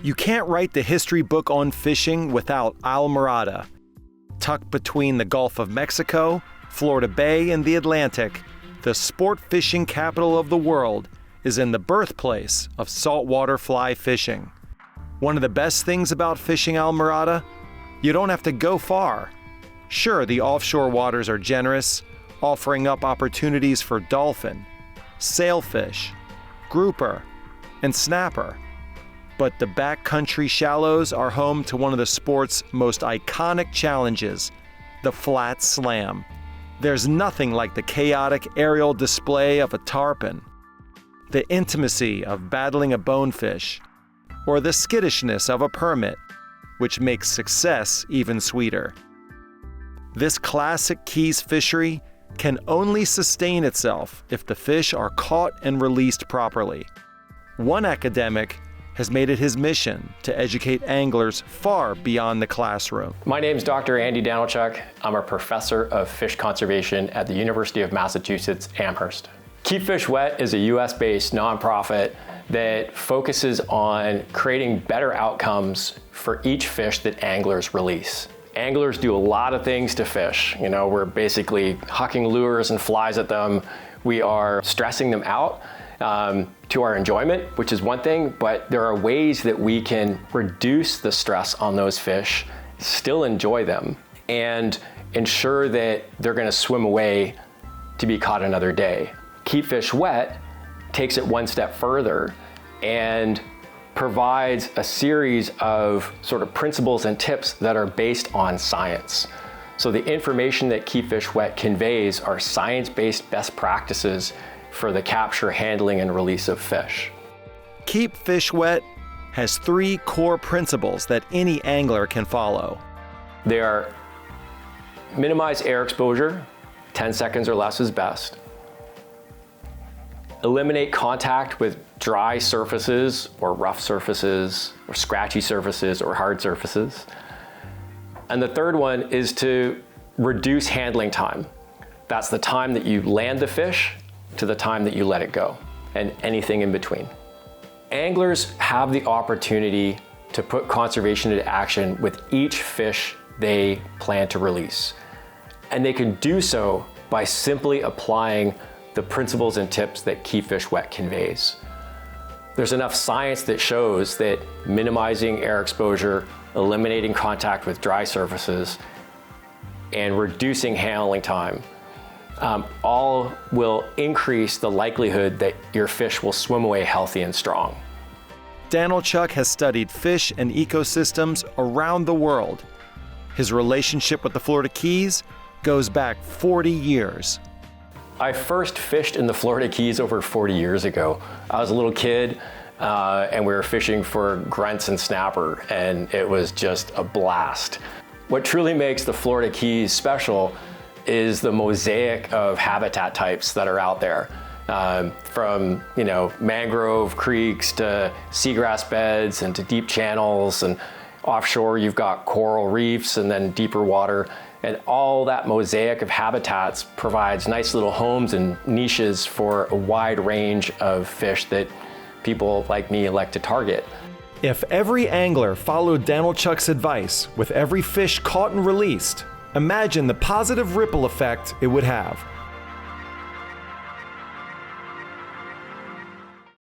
You can't write the history book on fishing without Islamorada. Tucked between the Gulf of Mexico, Florida Bay, and the Atlantic, the sport fishing capital of the world is in the birthplace of saltwater fly fishing. One of the best things about fishing Islamorada? You don't have to go far. Sure, the offshore waters are generous, offering up opportunities for dolphin, sailfish, grouper, and snapper. But the backcountry shallows are home to one of the sport's most iconic challenges, the flat slam. There's nothing like the chaotic aerial display of a tarpon, the intimacy of battling a bonefish, or the skittishness of a permit, which makes success even sweeter. This classic Keys fishery can only sustain itself if the fish are caught and released properly. One academic has made it his mission to educate anglers far beyond the classroom. My name is Dr. Andy Danylchuk. I'm a professor of fish conservation at the University of Massachusetts, Amherst. Keep Fish Wet is a US-based nonprofit that focuses on creating better outcomes for each fish that anglers release. Anglers do a lot of things to fish. We're basically hucking lures and flies at them. We are stressing them out to our enjoyment, which is one thing, but there are ways that we can reduce the stress on those fish, still enjoy them, and ensure that they're going to swim away to be caught another day. Keep Fish Wet takes it one step further and provides a series of sort of principles and tips that are based on science. So the information that Keep Fish Wet conveys are science-based best practices for the capture, handling, and release of fish. Keep Fish Wet has 3 core principles that any angler can follow. They are minimize air exposure, 10 seconds or less is best. Eliminate contact with dry surfaces or rough surfaces or scratchy surfaces or hard surfaces. And the third one is to reduce handling time. That's the time that you land the fish to the time that you let it go, and anything in between. Anglers have the opportunity to put conservation into action with each fish they plan to release. And they can do so by simply applying the principles and tips that Keep Fish Wet conveys. There's enough science that shows that minimizing air exposure, eliminating contact with dry surfaces, and reducing handling time all will increase the likelihood that your fish will swim away healthy and strong. Danylchuk has studied fish and ecosystems around the world. His relationship with the Florida Keys goes back 40 years. I first fished in the Florida Keys over 40 years ago. I was a little kid and we were fishing for grunts and snapper, and it was just a blast. What truly makes the Florida Keys special is the mosaic of habitat types that are out there. From mangrove creeks to seagrass beds and to deep channels, and offshore you've got coral reefs and then deeper water. And all that mosaic of habitats provides nice little homes and niches for a wide range of fish that people like me like to target. If every angler followed Danylchuk's advice with every fish caught and released, imagine the positive ripple effect it would have.